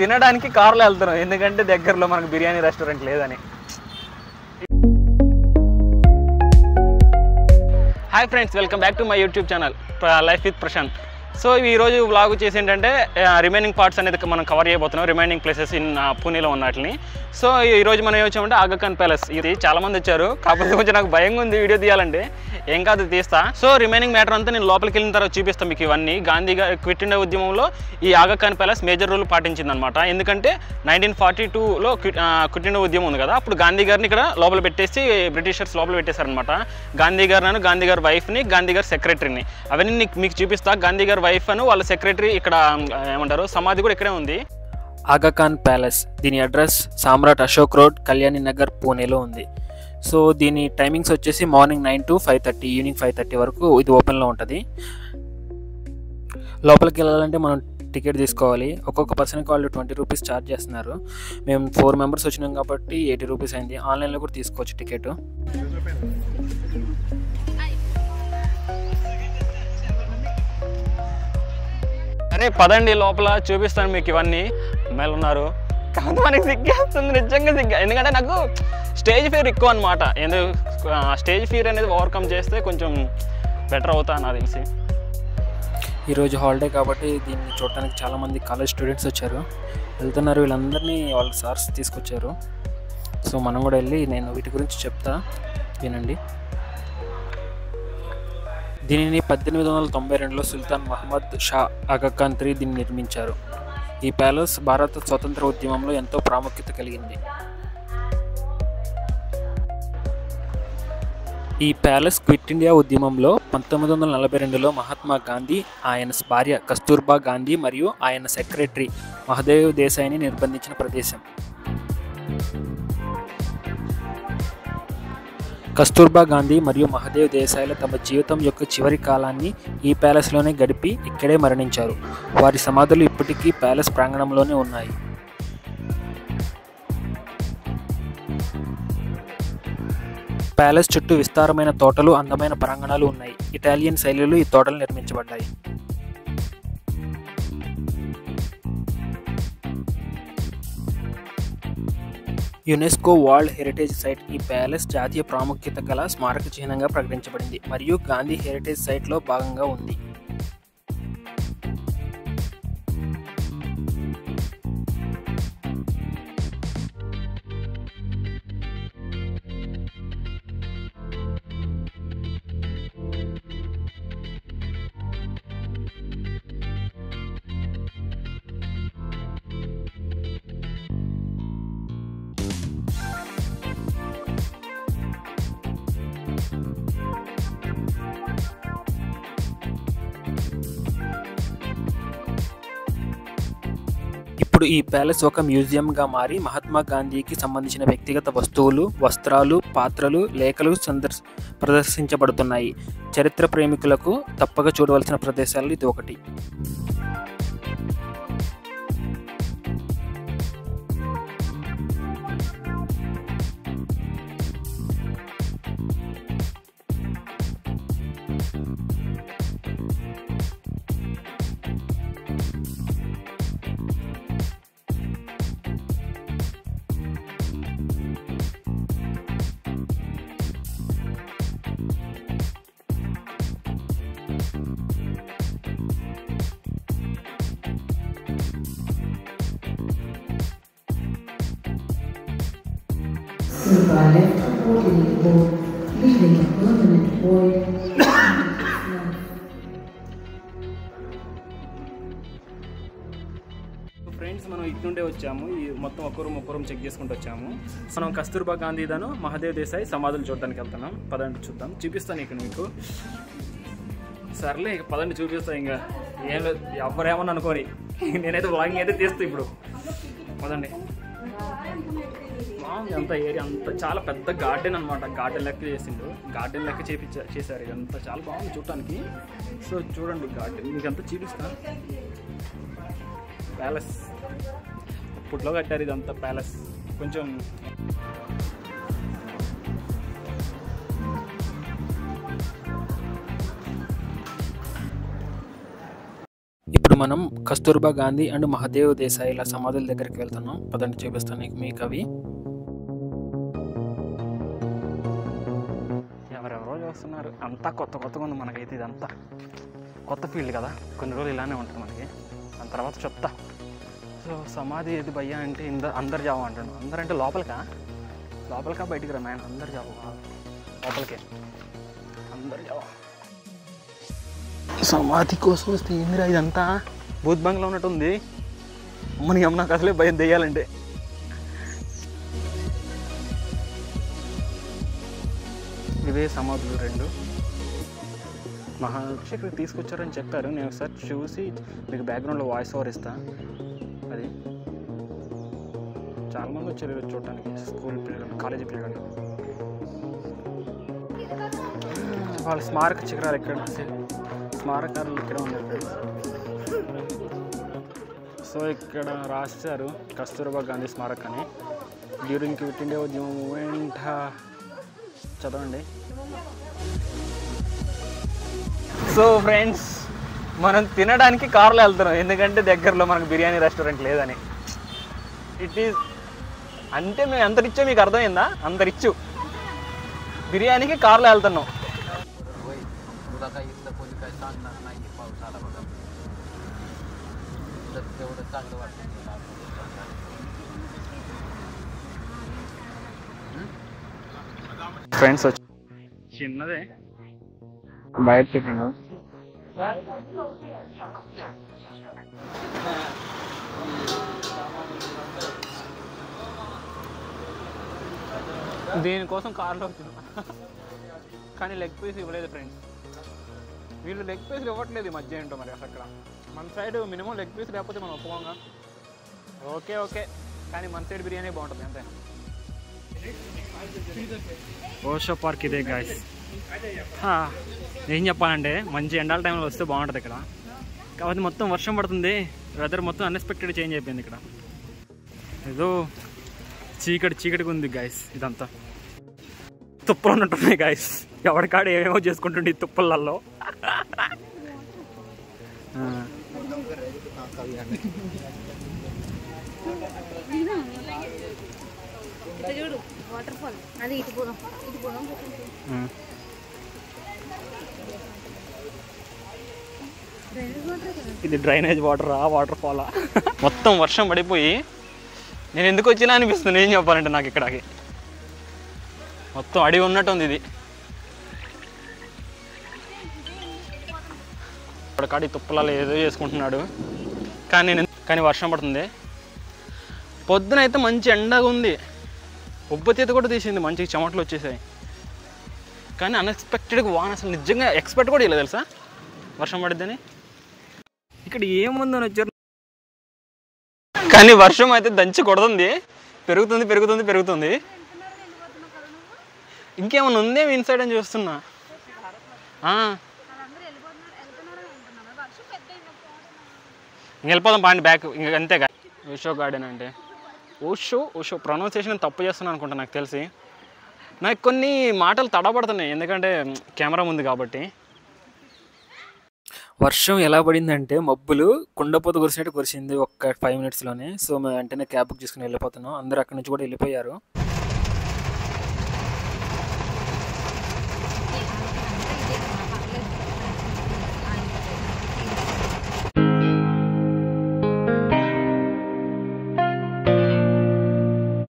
తినడానికి కార్లో వెళ్తున్నాం, ఎందుకంటే దగ్గరలో మనకు బిర్యానీ రెస్టారెంట్ లేదని. Hi friends, welcome back to my YouTube channel life with Prashant. So ఈరోజు వ్లాగ్ వచ్చేసి ఏంటంటే రిమైనింగ్ పార్ట్స్ అనేది మనం కవర్ చేయబోతున్నాం, రిమైనింగ్ ప్లేసెస్ ఇన్ పూణేలో ఉన్నట్లని. సో ఈరోజు మనం ఏమొచ్చామంటే ఆగా ఖాన్ ప్యాలెస్. ఇది చాలామంది వచ్చారు, కాకపోతే కొంచెం నాకు భయంగా ఉంది వీడియో తీయాలంటే. ఏం కాదు, తీస్తా. సో రిమైనింగ్ మ్యాటర్ అంతా నేను లోపలికి వెళ్ళిన తర్వాత చూపిస్తాను మీకు ఇవన్నీ. గాంధీ క్విట్ ఇండియా ఉద్యమంలో ఈ ఆగా ఖాన్ ప్యాలెస్ మేజర్ రోల్ పాటించింది అనమాట. ఎందుకంటే 1942లో క్విట్ ఇండియా ఉద్యమం ఉంది కదా, అప్పుడు గాంధీ గారిని ఇక్కడ లోపల పెట్టేసి బ్రిటిషర్స్ లోపల పెట్టేశారనమాట. గాంధీ గారు, గాంధీ గారి వైఫ్ని, గాంధీ గారి సెక్రటరీని, అవన్నీ మీకు చూపిస్తా. గాంధీ గారి వైఫ్ అను వాళ్ళ సెక్రటరీ ఇక్కడ ఏమంటారు సమాధి కూడా ఇక్కడే ఉంది. ఆగా ఖాన్ ప్యాలెస్, దీని అడ్రస్ సామ్రాట్ అశోక్ రోడ్, కళ్యాణి నగర్, పూణేలో ఉంది. సో దీని టైమింగ్స్ వచ్చేసి మార్నింగ్ 9 to 5:30, ఈవినింగ్ 5:30 వరకు ఇది ఓపెన్లో ఉంటుంది. లోపలికి వెళ్ళాలంటే మనం టికెట్ తీసుకోవాలి. ఒక్కొక్క పర్సన్కి వాళ్ళు 20 రూపీస్ ఛార్జ్ చేస్తున్నారు. మేము 4 మెంబర్స్ వచ్చినాం కాబట్టి 80 రూపీస్ అయింది. ఆన్లైన్లో కూడా తీసుకోవచ్చు టికెట్. అరే పదండి, లోపల చూపిస్తాను మీకు ఇవన్నీ. అమ్మాయిలు ఉన్నారు, కాదు మనకి సిగ్గేస్తుంది, నిజంగా సిగ్గా. ఎందుకంటే నాకు స్టేజ్ ఫియర్ ఎక్కువ అనమాట. స్టేజ్ ఫియర్ అనేది ఓవర్కమ్ చేస్తే కొంచెం బెటర్ అవుతా నాకు తెలిసి. ఈరోజు హాలిడే కాబట్టి దీన్ని చూడటానికి చాలామంది కాలేజ్ స్టూడెంట్స్ వచ్చారు, వెళ్తున్నారు. వీళ్ళందరినీ వాళ్ళ సార్స్ తీసుకొచ్చారు. సో మనం కూడా వెళ్ళి నేను వీటి గురించి చెప్తా, వినండి. దీనిని 1892లో సుల్తాన్ మహమ్మద్ షా ఆగా ఖాన్ III దీన్ని నిర్మించారు. ఈ ప్యాలెస్ భారత స్వతంత్ర ఉద్యమంలో ఎంతో ప్రాముఖ్యత కలిగింది. ఈ ప్యాలెస్ క్విట్ ఇండియా ఉద్యమంలో 1942లో మహాత్మా గాంధీ, ఆయన భార్య కస్తూర్బా గాంధీ మరియు ఆయన సెక్రటరీ మహదేవ్ దేశాయిని నిర్బంధించిన ప్రదేశం. కస్తూర్బా గాంధీ మరియు మహదేవ్ దేశాయ్లు తమ జీవితం యొక్క చివరి కాలాన్ని ఈ ప్యాలెస్లోనే గడిపి ఇక్కడే మరణించారు. వారి సమాధులు ఇప్పటికీ ప్యాలెస్ ప్రాంగణంలోనే ఉన్నాయి. ప్యాలెస్ చుట్టూ విస్తారమైన తోటలు, అందమైన ప్రాంగణాలు ఉన్నాయి. ఇటాలియన్ శైలిలో ఈ తోటలు నిర్మించబడ్డాయి. UNESCO world heritage site. ఈ ప్యాలెస్ జాతీయ ప్రాముఖ్యత గల స్మారక చిహ్నంగా ప్రకటించబడింది మరియు గాంధీ హెరిటేజ్ సైట్లో భాగంగా ఉంది. ఇప్పుడు ఈ ప్యాలెస్ ఒక మ్యూజియంగా మారి మహాత్మా గాంధీకి సంబంధించిన వ్యక్తిగత వస్తువులు, వస్త్రాలు, పాత్రలు, లేఖలు ప్రదర్శించబడుతున్నాయి. చరిత్ర ప్రేమికులకు తప్పక చూడవలసిన ప్రదేశాలు ఇది ఒకటి. Left upward in the board, leaving a permanent void. Friends, మనం ఇటు నుండే వచ్చాము. ఈ మొత్తం ఒక్కరూమ్ చెక్ చేసుకుంటూ వచ్చాము. మనం కస్తూర్బా గాంధీదను మహదేవ్ దేశాయ్ సమాధులు చూడడానికి వెళ్తున్నాం. పదండి చూద్దాం, చూపిస్తాను ఇక్కడ మీకు. సర్లే ఇక పదండి చూపిస్తాను. ఇంకా ఏం లేదు, ఎవరేమని అనుకోని నేనైతే వ్లాగింగ్ అయితే తీస్తాను ఇప్పుడు. పదండి. అంత ఏరియా అంతా చాలా పెద్ద గార్డెన్ అనమాట. గార్డెన్ లెక్క చేసిండు, గార్డెన్ లెక్క చేశారు. ఇదంతా చాలా బాగుంది చూడటానికి. సో చూడండి గార్డెన్, మీకు అంతా చూపిస్తాను. ప్యాలెస్ అప్పట్లో కట్టారు ఇదంతా ప్యాలెస్. కొంచెం మనం కస్తూర్బా గాంధీ అండ్ మహాదేవ్ దేశాయిల సమాధుల దగ్గరికి వెళ్తున్నాం. పదండి చూపిస్తాను మీకు అవి. ఎవరెవరో చూస్తున్నారు, అంతా కొత్తగా ఉంది మనకైతే. ఇదంతా కొత్త ఫీల్డ్ కదా, కొన్ని రోజులు ఇలానే ఉంటుంది మనకి. దాని తర్వాత చెప్తా. సో సమాధి ఏది భయ్యా అంటే అందరు జావు అంటాడు. అందరంటే లోపలికా బయటికి రా మ్యాన్. అందరు జావు లోపలికే, అందరు జావు. సమాధి కోసం వస్తే ఏందిరా ఇదంతా? భూత్ బంగ్లా ఉన్నట్టుంది. మనకి నాకు అసలే భయం దెయ్యాలంటే. ఇవే సమాధులు 2 మహాశిఖర్ తీసుకొచ్చారని చెప్పారు. నేను ఒకసారి చూసి మీకు బ్యాక్గ్రౌండ్లో వాయిస్ ఓవర్ ఇస్తా. అది చాలామంది వచ్చారు ఈరోజు చూడటానికి, స్కూల్ పిల్లలు, కాలేజీ పిల్లలు. వాళ్ళ స్మారక శిఖరాలు ఎక్కడ, స్మారకాలు ఇక్కడ ఉన్నాయి ఫ్రెండ్స్. సో ఇక్కడ రాశారు కస్తూర్బా గాంధీ స్మారక్ అని. డ్యూరింగ్ క్విట్ ఇండియా ఉద్యమం మూమెంట్. చదవండి. సో ఫ్రెండ్స్, మనం తినడానికి కార్లో వెళ్తున్నాం, ఎందుకంటే దగ్గరలో మనకు బిర్యానీ రెస్టారెంట్ లేదని. ఇట్ ఈజ్ అంటే మేము ఎంత రిచ్చో మీకు అర్థమైందా? అంత రిచ్చు. బిర్యానీకి కార్లో వెళ్తున్నాం. ఫ్రెండ్స్ వచ్చి చిన్నదే బయట చెప్పండి. దీనికోసం కార్లో వచ్చిన, కానీ లెగ్ పీస్ ఇవ్వలేదు ఫ్రెండ్స్. వీళ్ళు లెగ్ పీస్లు ఇవ్వట్లేదు ఈ మధ్య ఏంటో మరి. అక్కడ మన సైడ్ మినిమం లెగ్ పీస్ లేకపోతే మనం ఒప్పుకోంగా. ఓకే కానీ మన సైడ్ బిర్యానీ బాగుంటుంది అంతే. ఓషో పార్క్ ఇదే గాయ్స్. ఏం చెప్పాలంటే మంచి ఎండాల టైంలో వస్తే బాగుంటుంది ఇక్కడ. కాబట్టి మొత్తం వర్షం పడుతుంది, వెదర్ మొత్తం అన్ఎక్స్పెక్టెడ్ చేంజ్ అయిపోయింది ఇక్కడ. ఏదో చీకటిగా ఉంది గాయస్. ఇదంతా తుప్పలు ఉన్నట్టున్నాయి గాయస్. ఎవరికాడ ఏమేమో చేసుకుంటుండే ఈ తుప్పలలో. ఇది డ్రైనేజ్ వాటర్, ఆ వాటర్ ఫాలా. మొత్తం వర్షం పడిపోయి నేను ఎందుకు వచ్చినా అనిపిస్తుంది ఏం చెప్పాలంటే నాకు. ఇక్కడికి మొత్తం అడిగి ఉన్నట్టు ఉంది ఇది. ఇక్కడికాడి తుప్పలలో ఏదో చేసుకుంటున్నాడు, కానీ వర్షం పడుతుంది. పొద్దునైతే మంచి ఎండగా ఉంది, ఉబ్బతీత కూడా తీసింది, మంచి చెమటలు వచ్చేసాయి. కానీ అన్ఎక్స్పెక్టెడ్గా వాన, అసలు నిజంగా ఎక్స్పెక్ట్ కూడా ఇవ్వలేదు తెలుసా వర్షం పడిద్దని. ఇక్కడ ఏముందని వచ్చారు, కానీ వర్షం అయితే దంచి కొడుతుంది. పెరుగుతుంది. ఇంకేమన్నా ఉందేమి ఇన్సైడ్ అని చూస్తున్నా. వెళ్ళిపోదాం పాండి బ్యాక్, ఇంక అంతేగా. ఓషో గార్డెన్ అంటే ఓషో ప్రొనౌన్సియేషన్ తప్పు చేస్తున్నాను అనుకుంటా నాకు తెలిసి. నాకు కొన్ని మాటలు తడబడుతున్నాయి ఎందుకంటే కెమెరా ఉంది కాబట్టి. వర్షం ఎలా పడిందంటే మబ్బులు కుండపోత కురిసినట్టు కురిసింది ఒక్క 5 minutesలోనే. సో మేము వెంటనే క్యాబ్ బుక్ చేసుకుని వెళ్ళిపోతున్నాం. అందరూ అక్కడి నుంచి కూడా వెళ్ళిపోయారు.